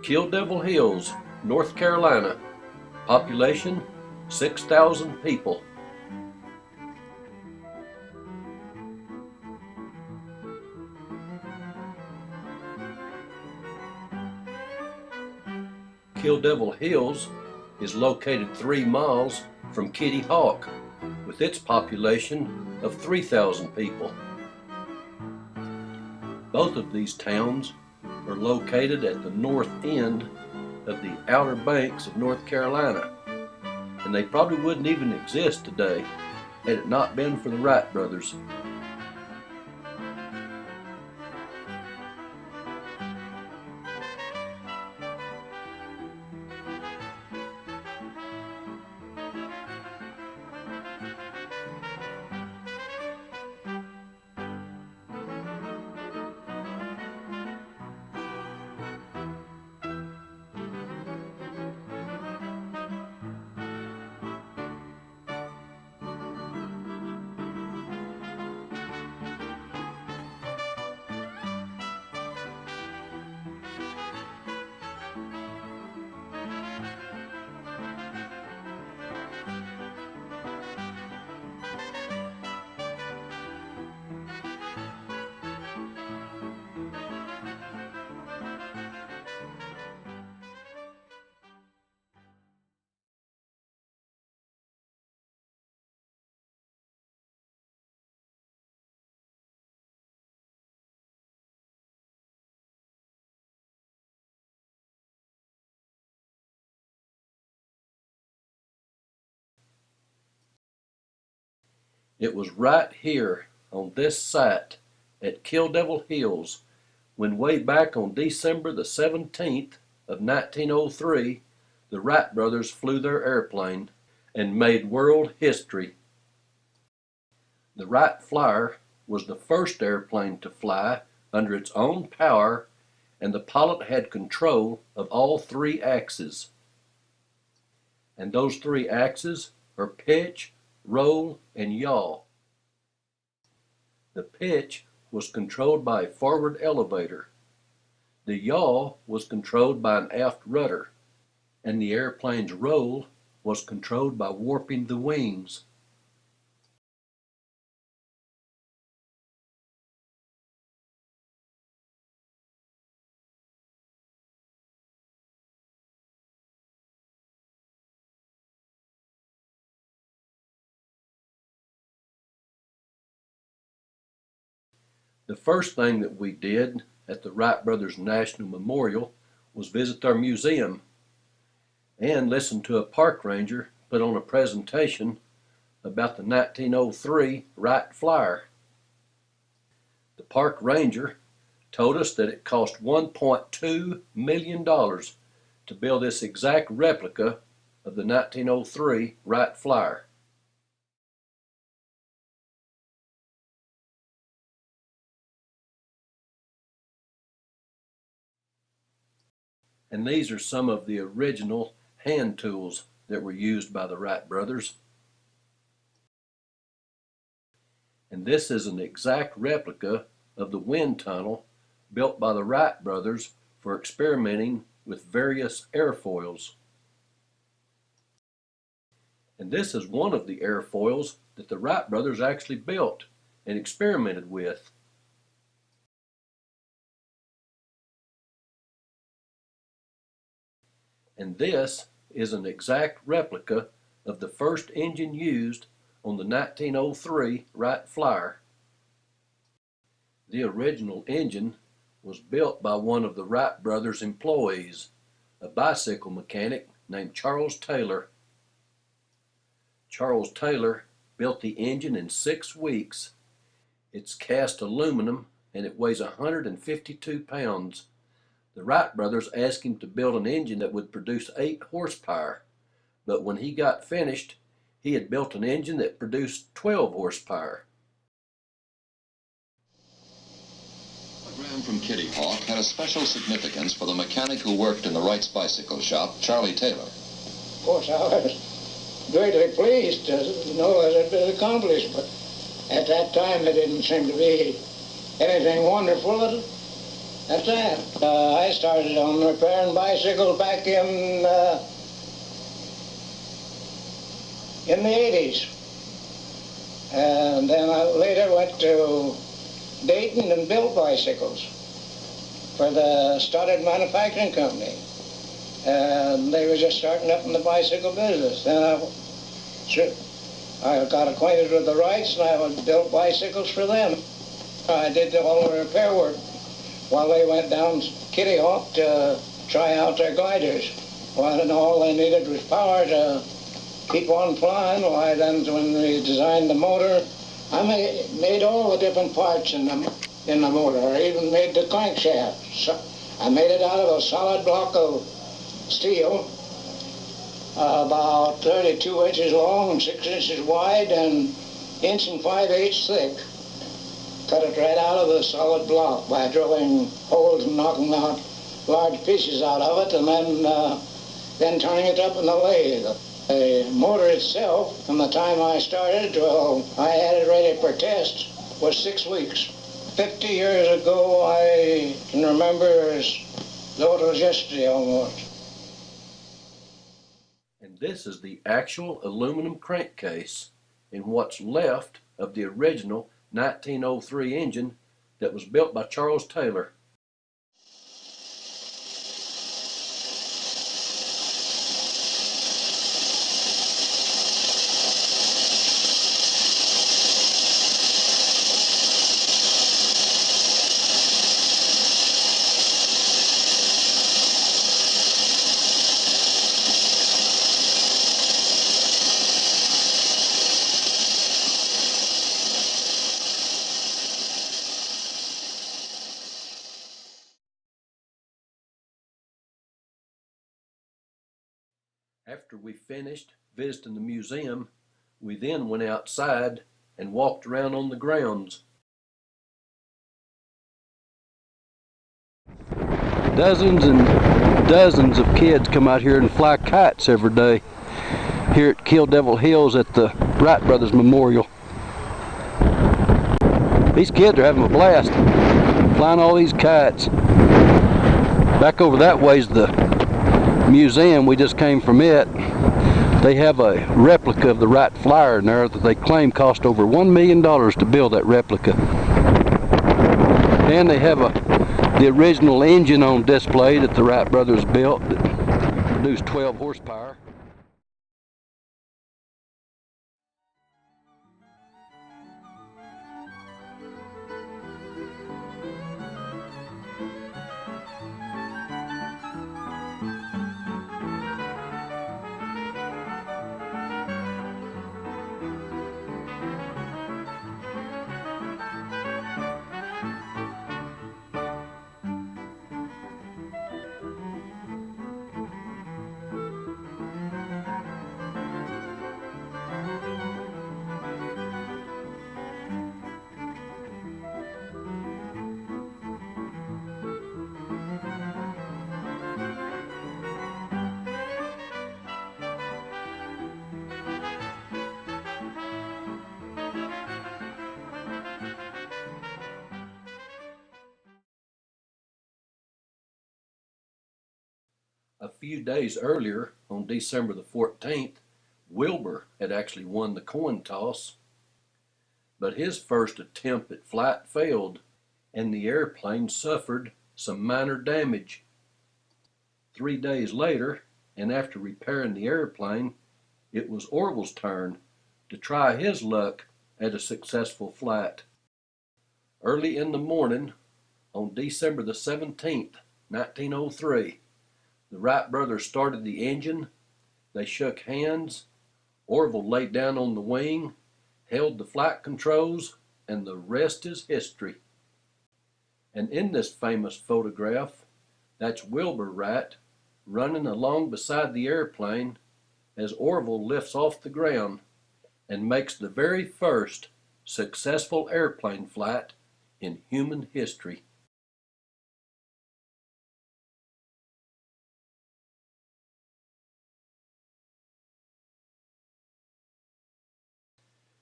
Kill Devil Hills, North Carolina. Population 6,000 people. Kill Devil Hills is located 3 miles from Kitty Hawk, with its population of 3,000 people. Both of these towns are located at the north end of the Outer Banks of North Carolina, and they probably wouldn't even exist today had it not been for the Wright brothers. It was right here on this site at Kill Devil Hills when way back on December the 17th of 1903, the Wright brothers flew their airplane and made world history. The Wright Flyer was the first airplane to fly under its own power, and the pilot had control of all 3 axes. And those 3 axes are pitch, roll, and yaw. The pitch was controlled by a forward elevator. The yaw was controlled by an aft rudder, and the airplane's roll was controlled by warping the wings. The first thing that we did at the Wright Brothers National Memorial was visit their museum and listen to a park ranger put on a presentation about the 1903 Wright Flyer. The park ranger told us that it cost $1.2 million to build this exact replica of the 1903 Wright Flyer. And these are some of the original hand tools that were used by the Wright brothers. And this is an exact replica of the wind tunnel built by the Wright brothers for experimenting with various airfoils. And this is one of the airfoils that the Wright brothers actually built and experimented with. And this is an exact replica of the first engine used on the 1903 Wright Flyer. The original engine was built by one of the Wright brothers' employees, a bicycle mechanic named Charles Taylor. Charles Taylor built the engine in 6 weeks. It's cast aluminum and it weighs 152 pounds. The Wright brothers asked him to build an engine that would produce 8 horsepower, but when he got finished, he had built an engine that produced 12 horsepower. The telegram from Kitty Hawk had a special significance for the mechanic who worked in the Wright's bicycle shop, Charlie Taylor. Of course, I was greatly pleased to know that it had been accomplished, but at that time it didn't seem to be anything wonderful. That's that. I started on repairing bicycles back in the 80s. And then I later went to Dayton and built bicycles for the Stoddard Manufacturing Company. And they were just starting up in the bicycle business. Then I got acquainted with the Wrights, and I built bicycles for them. I did all the repair work while they went down Kitty Hawk to try out their gliders. Well, and all they needed was power to keep on flying. Why, then when we designed the motor, I made all the different parts in the motor. I even made the crankshaft. So I made it out of a solid block of steel, about 32 inches long and 6 inches wide and 1.5 inches thick. Cut it right out of the solid block by drilling holes and knocking out large pieces out of it, and then turning it up in the lathe. The motor itself, from the time I started till I had it ready for test, was 6 weeks. 50 years ago, I can remember as though it was yesterday almost. And this is the actual aluminum crankcase in what's left of the original 1903 engine that was built by Charles Taylor. After we finished visiting the museum, we then went outside and walked around on the grounds. Dozens and dozens of kids come out here and fly kites every day here at Kill Devil Hills at the Wright Brothers Memorial. These kids are having a blast flying all these kites. Back over that way's the museum. We just came from it. They have a replica of the Wright Flyer in there that they claim cost over $1 million to build that replica. And they have the original engine on display that the Wright brothers built that produced 12 horsepower. A few days earlier, on December the 14th, Wilbur had actually won the coin toss, but his first attempt at flight failed, and the airplane suffered some minor damage. 3 days later, and after repairing the airplane, it was Orville's turn to try his luck at a successful flight. Early in the morning, on December the 17th, 1903, the Wright brothers started the engine. They shook hands. Orville laid down on the wing, held the flight controls, and the rest is history. And in this famous photograph, that's Wilbur Wright running along beside the airplane as Orville lifts off the ground and makes the very first successful airplane flight in human history.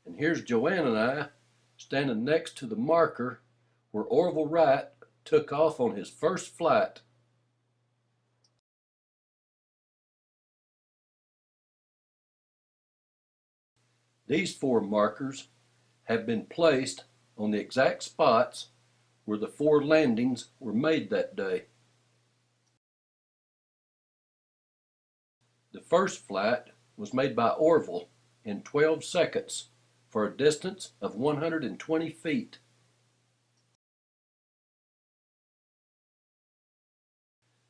And here's Joanne and I standing next to the marker where Orville Wright took off on his first flight. These 4 markers have been placed on the exact spots where the 4 landings were made that day. The first flight was made by Orville in 12 seconds for a distance of 120 feet.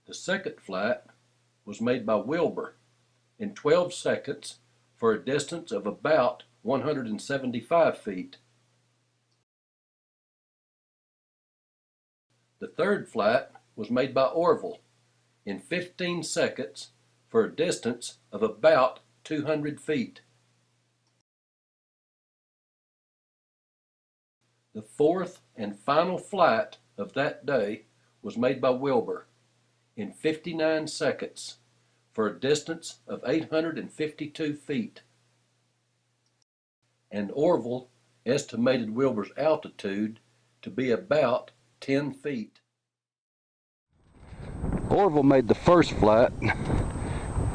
The second flight was made by Wilbur in 12 seconds for a distance of about 175 feet. The third flight was made by Orville in 15 seconds for a distance of about 200 feet. The fourth and final flight of that day was made by Wilbur in 59 seconds for a distance of 852 feet. And Orville estimated Wilbur's altitude to be about 10 feet. Orville made the first flight,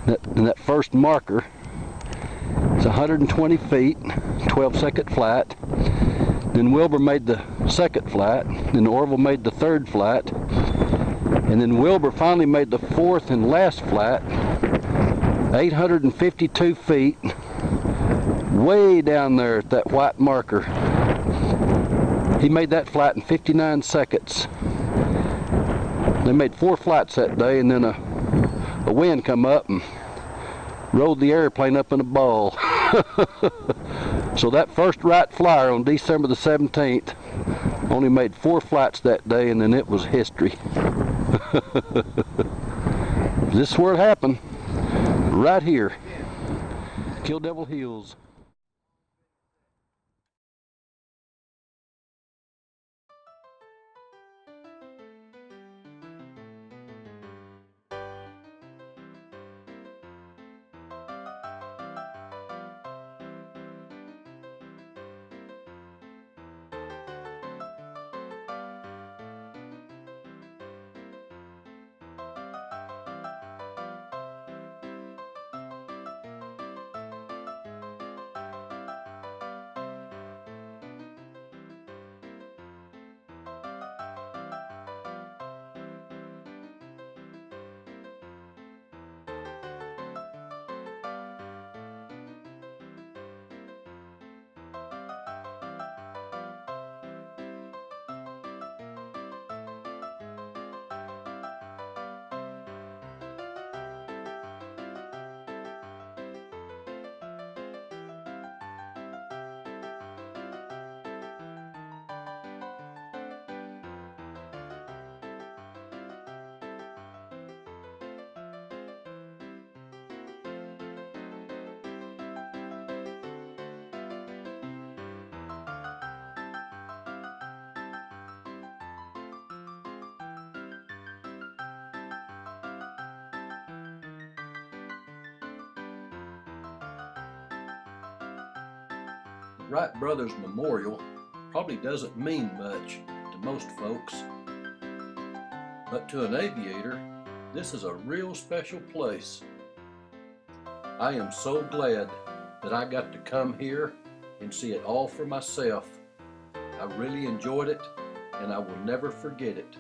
that first marker. It's 120 feet, 12-second flight. Then Wilbur made the second flight. Then Orville made the third flight. And then Wilbur finally made the fourth and last flight, 852 feet, way down there at that white marker. He made that flight in 59 seconds. They made 4 flights that day, and then a wind come up and rolled the airplane up in a ball. So that first Wright flyer on December the 17th only made 4 flights that day, and then it was history. This is where it happened, right here, Kill Devil Hills. Wright Brothers Memorial probably doesn't mean much to most folks, but to an aviator, this is a real special place. I am so glad that I got to come here and see it all for myself. I really enjoyed it, and I will never forget it.